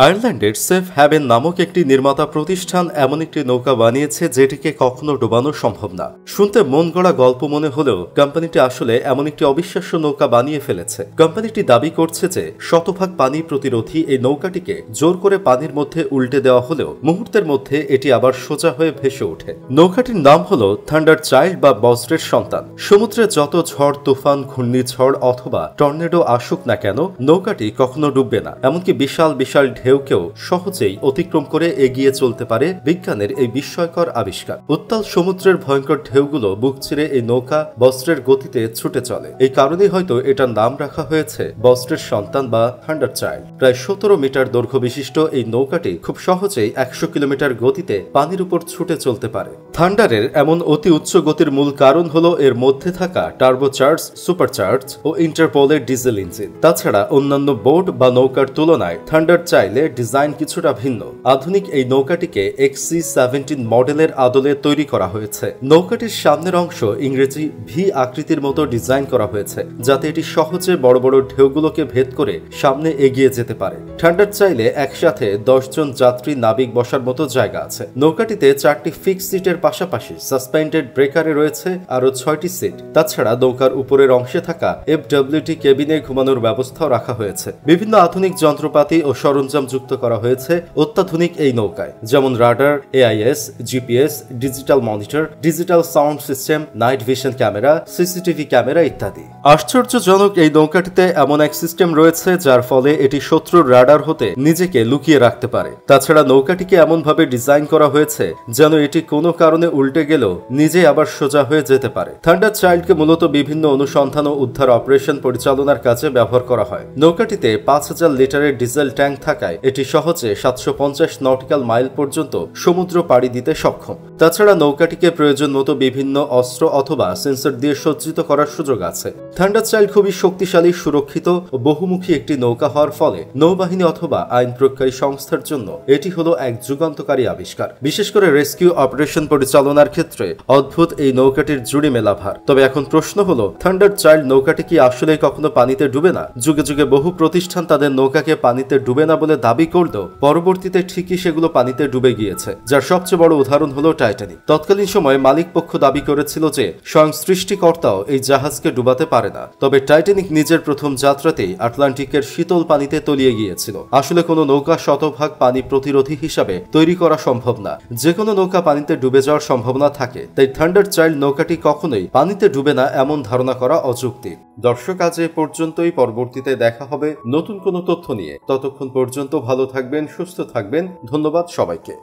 আয়ারল্যান্ডের safe haven নামক একটি নির্মাতা প্রতিষ্ঠান এমন একটি নৌকা বানিয়েছে যেটিকে কখনো ডোবানো সম্ভব না। শুনতে মন গড়া গল্প মনে হলেও কোম্পানিটি আসলে এমন একটি অবিশ্বাস্য নৌকা বানিয়ে ফেলেছে। কোম্পানিটি দাবি করছে যে শতভাগ পানি প্রতিরোধী এই নৌকাটিকে জোর করে পানির মধ্যে উল্টে দেওয়া হলেও মুহূর্তের মধ্যে এটি আবার সোজা হয়ে ভেসে ওঠে। নৌকাটির নাম হল থান্ডার চাইল্ড বা বজ্রের সন্তান। সমুদ্রে যত ঝড় তুফান ঘূর্ণিঝড় অথবা টর্নেডো আসুক না কেন নৌকাটি কখনো ডুববে না। এমনকি বিশাল বিশাল ঢেউকেও সহজেই অতিক্রম করে এগিয়ে চলতে পারে বিজ্ঞানের এই বিস্ময়কর আবিষ্কার। উত্তাল সমুদ্রের ভয়ঙ্কর ঢেউগুলো বুক চিরে এই নৌকা বজ্রের গতিতে ছুটে চলে। এই কারণেই হয়তো এটার নাম রাখা হয়েছে বজ্রের সন্তান বা থান্ডার চাইল্ড। প্রায় 17 মিটার দৈর্ঘ্য বিশিষ্ট এই নৌকাটি খুব সহজেই 100 কিলোমিটার গতিতে পানির উপর ছুটে চলতে পারে। থান্ডারের এমন অতি উচ্চ গতির মূল কারণ হলো এর মধ্যে থাকা টার্বোচার্জ, সুপারচার্জ ও ইন্টারপোলের ডিজেল ইঞ্জিন। তাছাড়া অন্যান্য বোট বা নৌকার তুলনায় থান্ডার চাইল্ড ডিজাইন কিছুটা ভিন্ন। আধুনিক এই নৌকাটিকে XC-17 মডেলের আদলে তৈরি করা হয়েছে। নৌকাটির সামনের অংশ ইংরেজি ভি আকৃতির মতো ডিজাইন করা হয়েছে যাতে এটি সহজে বড় বড় ঢেউগুলোকে ভেদ করে সামনে এগিয়ে যেতে পারে। থান্ডার চাইলে একসাথে 10 জন যাত্রী নাবিক বসার মতো জায়গা আছে। নৌকাটিতে 4টি ফিক্স সিটের পাশাপাশি সাসপেন্ডেড ব্রেকারে রয়েছে আরো 6টি সিট। তাছাড়া নৌকার উপরের অংশে থাকা FWT কেবিনে ঘুমানোর ব্যবস্থাও রাখা হয়েছে। বিভিন্ন আধুনিক যন্ত্রপাতি ও সরঞ্জাম যুক্ত করা হয়েছে অত্যাধুনিক এই নৌকায়, যেমন radar, AIS, GPS, digital monitor, digital sound system, night vision camera, CCTV camera ইত্যাদি। আশ্চর্যজনক এই নৌকাটিতে এমন এক সিস্টেম রয়েছে যার ফলে এটি শত্রুর রাডার হতে নিজেকে লুকিয়ে রাখতে পারে। তাছাড়া নৌকাটিকে এমনভাবে ডিজাইন করা হয়েছে যেন এটি কোনো কারণে উল্টে গেলেও নিজে আবার সোজা হয়ে যেতে পারে। থান্ডার চাইল্ডকে মূলত বিভিন্ন অনুসন্ধান ও উদ্ধার অপারেশন পরিচালনার কাজে ব্যবহার করা হয়। নৌকাটিতে 5000 লিটারের ডিজেল ট্যাঙ্ক থাকায় এটি সহজে 750 নটিক্যাল মাইল পর্যন্ত সমুদ্র পাড়ি দিতে সক্ষম। তাছাড়া নৌকাটিকে প্রয়োজন মতো বিভিন্ন অস্ত্র অথবা সেন্সর দিয়ে সজ্জিত করার সুযোগ আছে। থান্ডার চাইল্ড খুবই শক্তিশালী, সুরক্ষিত ও বহুমুখী একটি নৌকা হওয়ার ফলে নৌবাহিনী অথবা আইন প্রয়োগকারী সংস্থার জন্য এটি হলো এক যুগান্তকারী আবিষ্কার। বিশেষ করে রেস্কিউ অপারেশন পরিচালনার ক্ষেত্রে অদ্ভুত এই নৌকাটির জুড়ি মেলা ভার। তবে এখন প্রশ্ন হলো, থান্ডার চাইল্ড নৌকাটি কি আসলে কখনো পানিতে ডুবে না? যুগে যুগে বহু প্রতিষ্ঠান তাদের নৌকাকে পানিতে ডুবে না বলে দাবি করলেও পরবর্তীতে ঠিকই সেগুলো পানিতে ডুবে গিয়েছে, যার সবচেয়ে বড় উদাহরণ হলো টাইটানিক। তৎকালীন সময়ে মালিক পক্ষ দাবি করেছিল যে স্বয়ং সৃষ্টিকর্তাও এই জাহাজকে ডুবাতে পারে না। তবে টাইটানিক নিজের প্রথম যাত্রাতেই আটলান্টিকের শীতল পানিতে তলিয়ে গিয়েছিল। আসলে কোনো নৌকা শতভাগ পানি প্রতিরোধী হিসাবে তৈরি করা সম্ভব না। যে কোনো নৌকা পানিতে ডুবে যাওয়ার সম্ভাবনা থাকে, তাই থান্ডার চাইল্ড নৌকাটি কখনোই পানিতে ডুবে না এমন ধারণা করা অযৌক্তিক। দর্শক, আজ এ পর্যন্তই। পরবর্তীতে দেখা হবে নতুন কোনো তথ্য নিয়ে। ততক্ষণ পর্যন্ত ভালো থাকবেন, সুস্থ থাকবেন। ধন্যবাদ সবাইকে।